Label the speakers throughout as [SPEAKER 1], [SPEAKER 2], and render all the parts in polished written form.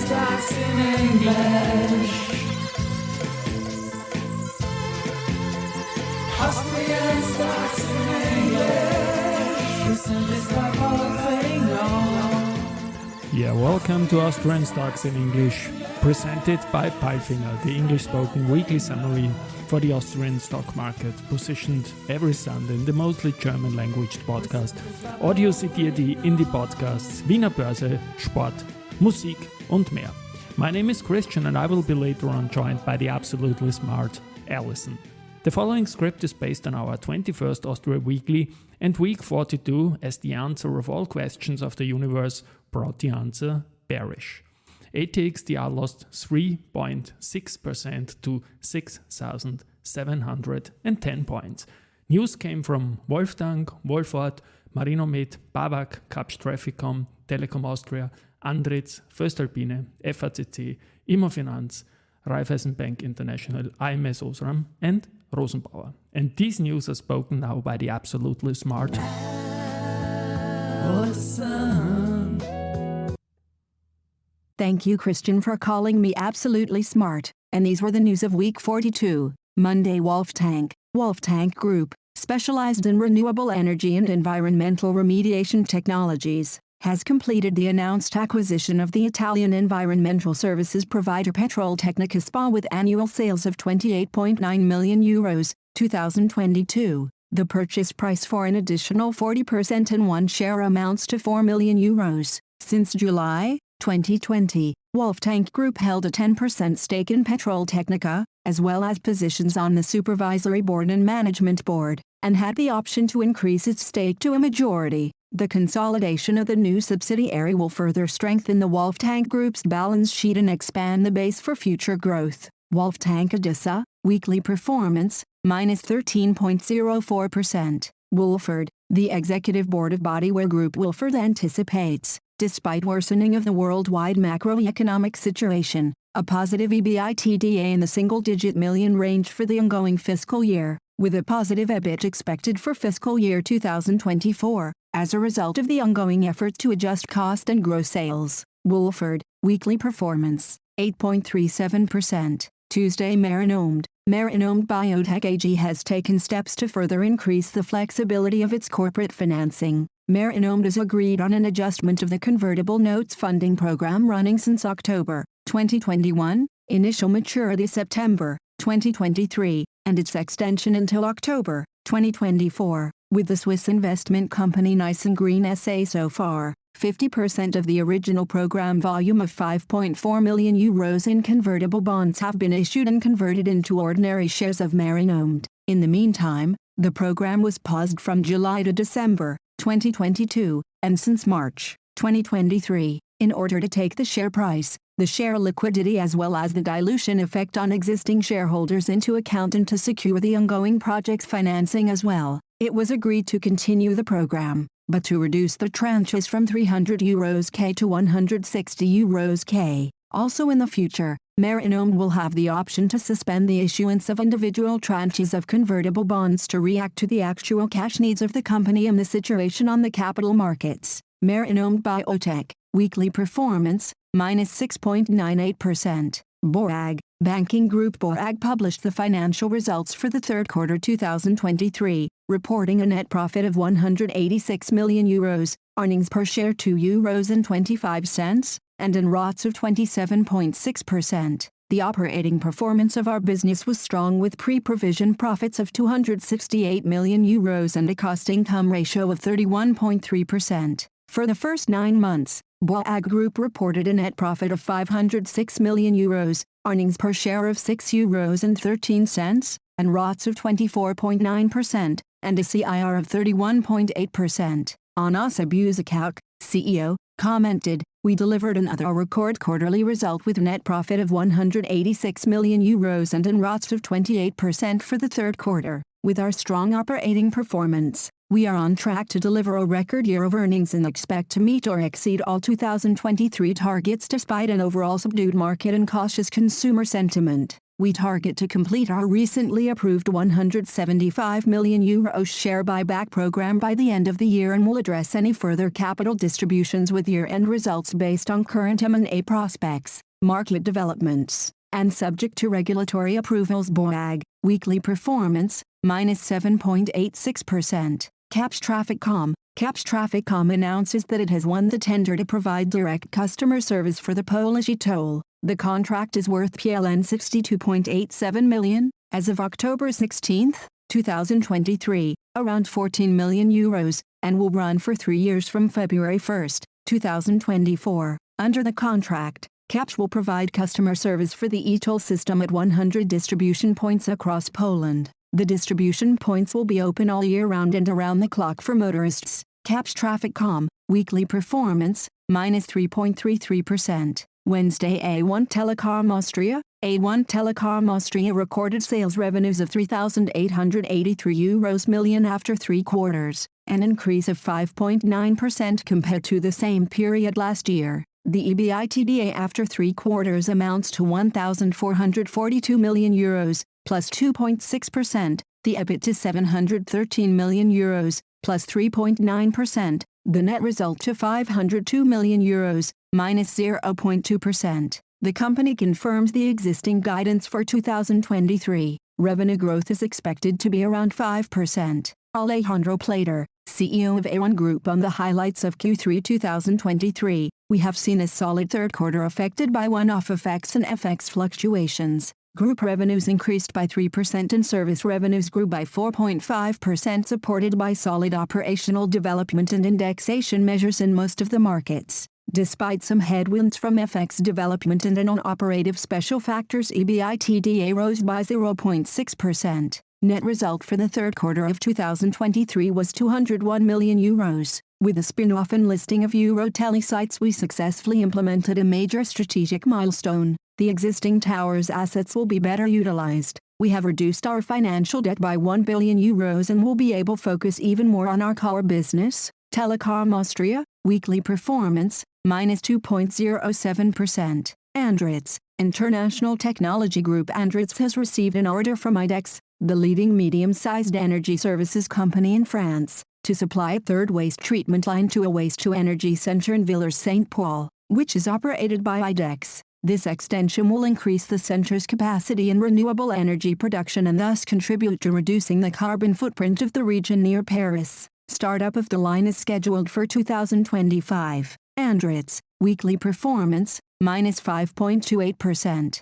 [SPEAKER 1] Stocks in English. Austrian Stocks in English. Listen, this the whole thing on.
[SPEAKER 2] Yeah, welcome to Austrian Stocks in English, presented by Palfinger, the English-spoken weekly summary for the Austrian stock market, positioned every Sunday in the mostly German-language podcast, Audio zitiert die Indie-Podcasts, Wiener Börse, Sport, Musik und mehr. My name is Christian and I will be later on joined by the absolutely smart Alison. The following script is based on our 21st Austria Weekly and Week 42 as the answer of all questions of the universe brought the answer bearish. ATX DR lost 3.6% to 6,710 points. News came from Wolfgang, Wolford, Marinomed, Babak, Kapsch Trafficom, Telekom Austria, Andritz, Voestalpine, FACC, Immofinanz, Raiffeisen Bank International, AMS Osram and Rosenbauer. And these news are spoken now by the absolutely smart
[SPEAKER 1] Awesome.
[SPEAKER 3] Thank you, Christian, for calling me absolutely smart. And these were the news of week 42. Monday, Wolftank Group, specialized in renewable energy and environmental remediation technologies, has completed the announced acquisition of the Italian environmental services provider Petroltecnica SpA with annual sales of €28.9 million, 2022. The purchase price for an additional 40% in one share amounts to €4 million. Since July 2020, Wolftank Group held a 10% stake in Petroltecnica, as well as positions on the supervisory board and management board, and had the option to increase its stake to a majority. The consolidation of the new subsidiary will further strengthen the Wolftank Group's balance sheet and expand the base for future growth. Wolftank ADISA, weekly performance, minus 13.04%. Wolford, the executive board of Bodywear Group Wolford anticipates, despite worsening of the worldwide macroeconomic situation, a positive EBITDA in the single-digit million range for the ongoing fiscal year, with a positive EBIT expected for fiscal year 2024, as a result of the ongoing effort to adjust cost and grow sales. Wolford, weekly performance, 8.37%. Tuesday, Marinomed Biotech AG has taken steps to further increase the flexibility of its corporate financing. Marinomed has agreed on an adjustment of the convertible notes funding program running since October 2021, initial maturity September 2023, and its extension until October 2024, with the Swiss investment company Nice and Green SA so far. 50% of the original program volume of €5.4 million in convertible bonds have been issued and converted into ordinary shares of Marinomed. In the meantime, the program was paused from July to December 2022, and since March 2023, in order to take the share price, the share liquidity as well as the dilution effect on existing shareholders into account and to secure the ongoing project's financing as well. It was agreed to continue the program, but to reduce the tranches from €300K to €160K. Also in the future, Marinomed will have the option to suspend the issuance of individual tranches of convertible bonds to react to the actual cash needs of the company and the situation on the capital markets. Marinomed Biotech, weekly performance, minus 6.98%. BORAG, Banking Group BORAG published the financial results for the third quarter 2023, reporting a net profit of €186 million, earnings per share €2.25, and an ROTS of 27.6%. The operating performance of our business was strong with pre-provision profits of €268 million and a cost-income ratio of 31.3%. For the first 9 months, BORAG Group reported a net profit of €506 million, earnings per share of €6.13, and ROTS of 24.9%, and a CIR of 31.8%. Anas Abuzakak, CEO, commented, "We delivered another record quarterly result with net profit of €186 million and an ROTS of 28% for the third quarter. With our strong operating performance, we are on track to deliver a record year of earnings and expect to meet or exceed all 2023 targets despite an overall subdued market and cautious consumer sentiment." We target to complete our recently approved €175 million share buyback program by the end of the year and will address any further capital distributions with year-end results based on current M&A prospects, market developments, and subject to regulatory approvals. BOAG, weekly performance, minus 7.86%. Caps Traffic.com announces that it has won the tender to provide direct customer service for the Polish e-toll. The contract is worth PLN 62.87 million, as of October 16, 2023, around €14 million, and will run for 3 years from February 1, 2024. Under the contract, CAPS will provide customer service for the e-toll system at 100 distribution points across Poland. The distribution points will be open all year round and around the clock for motorists. Caps Traffic.com, weekly performance, minus 3.33%. Wednesday. A1 Telekom Austria recorded sales revenues of €3,883 million after 3 quarters, an increase of 5.9% compared to the same period last year. The EBITDA after 3 quarters amounts to €1,442 million, plus 2.6%, the EBIT to €713 million, plus 3.9%, the net result to €502 million, minus 0.2%. The company confirms the existing guidance for 2023. Revenue growth is expected to be around 5%. Alejandro Plater, CEO of A1 Group, on the highlights of Q3 2023. We have seen a solid third quarter affected by one-off effects and FX fluctuations. Group revenues increased by 3% and service revenues grew by 4.5%, supported by solid operational development and indexation measures in most of the markets. Despite some headwinds from FX development and non-operative special factors, EBITDA rose by 0.6%. Net result for the third quarter of 2023 was €201 million. With the spin-off and listing of Telesites, we successfully implemented a major strategic milestone. The existing towers assets will be better utilized. We have reduced our financial debt by €1 billion and will be able to focus even more on our core business. Telekom Austria, weekly performance, minus 2.07%. Andritz, International Technology Group. Andritz has received an order from ATX, the leading medium-sized energy services company in France, to supply a third waste treatment line to a waste-to-energy center in Villers-Saint-Paul, which is operated by ATX. This extension will increase the center's capacity in renewable energy production and thus contribute to reducing the carbon footprint of the region near Paris. Startup of the line is scheduled for 2025. Andritz, weekly performance, minus 5.28%.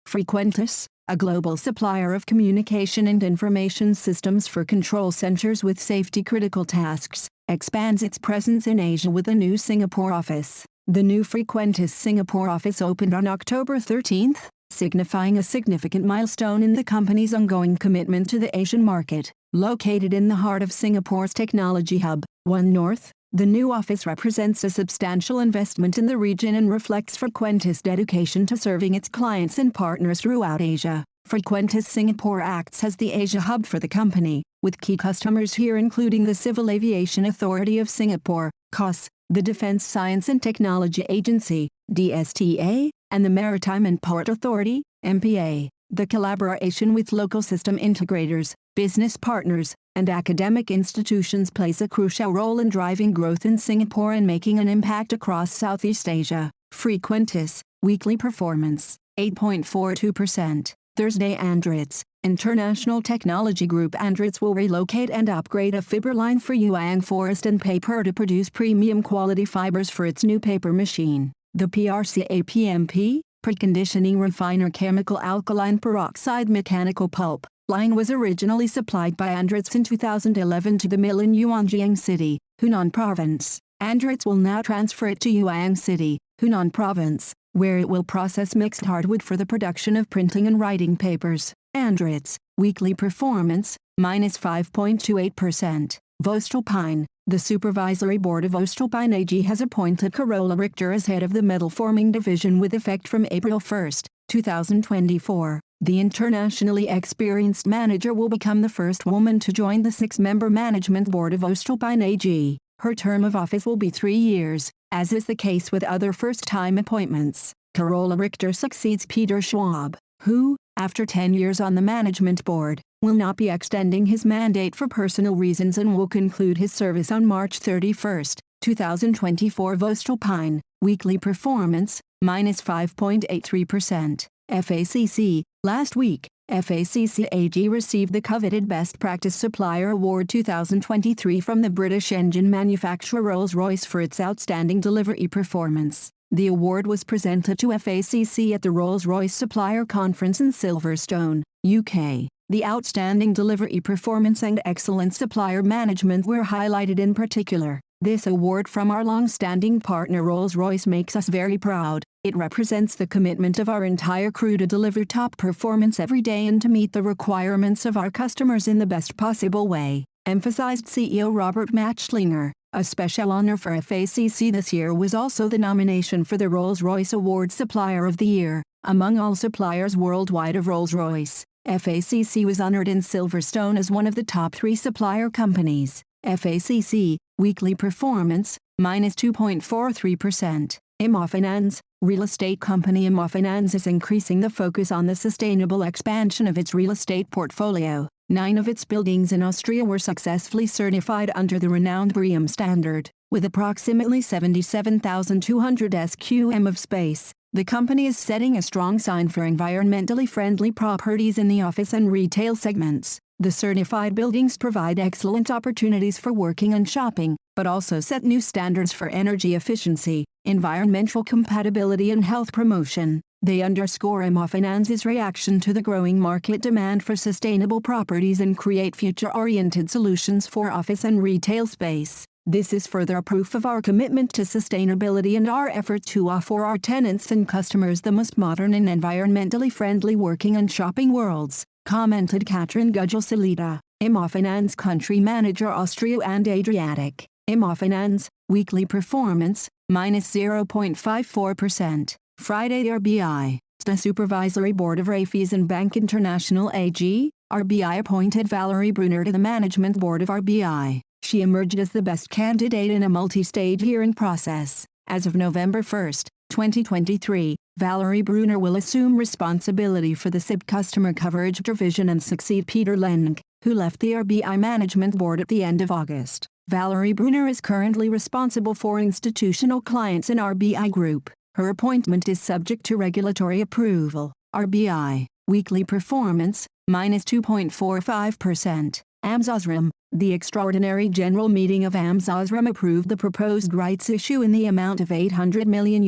[SPEAKER 3] Frequentis, a global supplier of communication and information systems for control centers with safety-critical tasks, expands its presence in Asia with a new Singapore office. The new Frequentis Singapore office opened on October 13, signifying a significant milestone in the company's ongoing commitment to the Asian market. Located in the heart of Singapore's technology hub, One North, the new office represents a substantial investment in the region and reflects Frequentis' dedication to serving its clients and partners throughout Asia. Frequentis Singapore acts as the Asia hub for the company, with key customers here including the Civil Aviation Authority of Singapore, CAS, the Defence Science and Technology Agency, DSTA, and the Maritime and Port Authority, MPA. The collaboration with local system integrators, business partners, and academic institutions plays a crucial role in driving growth in Singapore and making an impact across Southeast Asia. Frequentis, weekly performance, 8.42%. Thursday. Andritz, International Technology Group. Andritz will relocate and upgrade a fiber line for Yuang Forest and Paper to produce premium quality fibers for its new paper machine. The PRCAPMP, preconditioning refiner chemical alkaline peroxide mechanical pulp, line was originally supplied by Andritz in 2011 to the mill in Yuanjiang City, Hunan Province. Andritz will now transfer it to Yuang City, Hunan Province, where it will process mixed hardwood for the production of printing and writing papers. Andritz, weekly performance, minus 5.28%. Voestalpine, the supervisory board of Voestalpine AG has appointed Carola Richter as head of the metal forming division with effect from April 1, 2024. The internationally experienced manager will become the first woman to join the 6-member management board of Voestalpine AG. Her term of office will be 3 years, as is the case with other first-time appointments. Carola Richter succeeds Peter Schwab. who, after 10 years on the management board, will not be extending his mandate for personal reasons and will conclude his service on March 31, 2024. voestalpine, weekly performance, minus 5.83%. FACC, last week, FACC AG received the coveted Best Practice Supplier Award 2023 from the British engine manufacturer Rolls-Royce for its outstanding delivery performance. The award was presented to FACC at the Rolls-Royce Supplier Conference in Silverstone, UK. The outstanding delivery performance and excellent supplier management were highlighted in particular. This award from our long-standing partner Rolls-Royce makes us very proud. It represents the commitment of our entire crew to deliver top performance every day and to meet the requirements of our customers in the best possible way, emphasized CEO Robert Matschlinger. A special honor for FACC this year was also the nomination for the Rolls-Royce Award Supplier of the Year. Among all suppliers worldwide of Rolls-Royce, FACC was honored in Silverstone as one of the top 3 supplier companies. FACC, weekly performance, minus 2.43%. Immofinanz, real estate company Immofinanz is increasing the focus on the sustainable expansion of its real estate portfolio. 9 of its buildings in Austria were successfully certified under the renowned BREEAM standard. With approximately 77,200 sqm of space, the company is setting a strong sign for environmentally friendly properties in the office and retail segments. The certified buildings provide excellent opportunities for working and shopping, but also set new standards for energy efficiency, environmental compatibility and health promotion. They underscore Immofinanz's reaction to the growing market demand for sustainable properties and create future-oriented solutions for office and retail space. This is further proof of our commitment to sustainability and our effort to offer our tenants and customers the most modern and environmentally friendly working and shopping worlds, commented Katrin Gugel-Salita, Immofinanz Country Manager Austria and Adriatic. Immofinanz, weekly performance, minus 0.54%. Friday. RBI, the Supervisory Board of Raiffeisen Bank International AG, RBI appointed Valerie Brunner to the Management Board of RBI. She emerged as the best candidate in a multi-stage hearing process. As of November 1, 2023, Valerie Brunner will assume responsibility for the SIB customer coverage division and succeed Peter Leng, who left the RBI Management Board at the end of August. Valerie Brunner is currently responsible for institutional clients in RBI Group. Her appointment is subject to regulatory approval. RBI, weekly performance, minus 2.45%. AMS Osram, the extraordinary general meeting of AMS Osram approved the proposed rights issue in the amount of €800 million,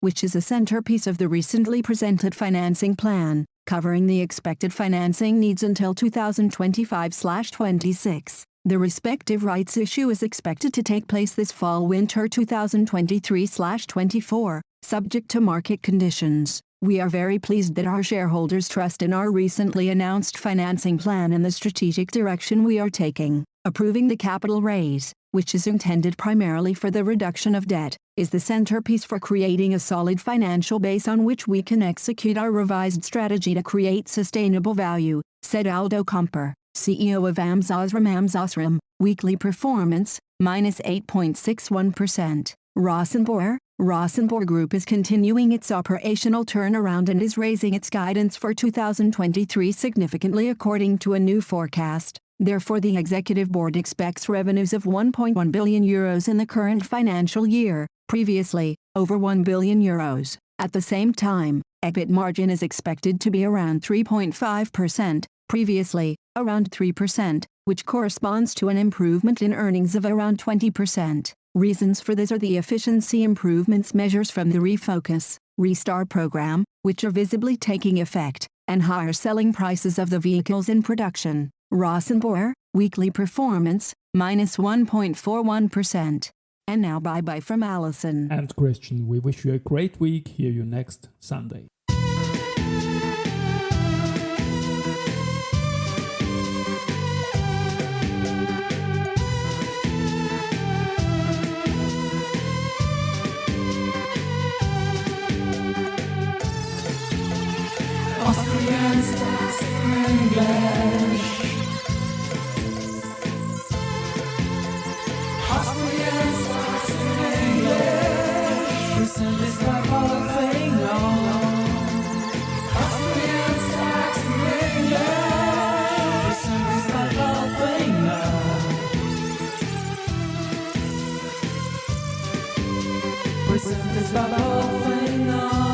[SPEAKER 3] which is a centerpiece of the recently presented financing plan, covering the expected financing needs until 2025/26. The respective rights issue is expected to take place this fall/winter 2023/24, subject to market conditions. We are very pleased that our shareholders trust in our recently announced financing plan and the strategic direction we are taking. Approving the capital raise, which is intended primarily for the reduction of debt, is the centerpiece for creating a solid financial base on which we can execute our revised strategy to create sustainable value, said Aldo Comper, CEO of AMS Osram. AMS Osram, weekly performance, minus 8.61%. Rosenbauer Group is continuing its operational turnaround and is raising its guidance for 2023 significantly according to a new forecast. Therefore, the Executive Board expects revenues of €1.1 billion in the current financial year, previously, over €1 billion. At the same time, EBIT margin is expected to be around 3.5%, previously, around 3%, which corresponds to an improvement in earnings of around 20%. Reasons for this are the efficiency improvements measures from the Refocus, Restart program, which are visibly taking effect, and higher selling prices of the vehicles in production. Rosenbauer, weekly performance, minus 1.41%. And now bye-bye from Alison.
[SPEAKER 2] And Christian, we wish you a great week. Hear you next Sunday.
[SPEAKER 1] Austrian Stocks in English. Austrian Stocks in English. Presented by Austrian presented by Paul Finger.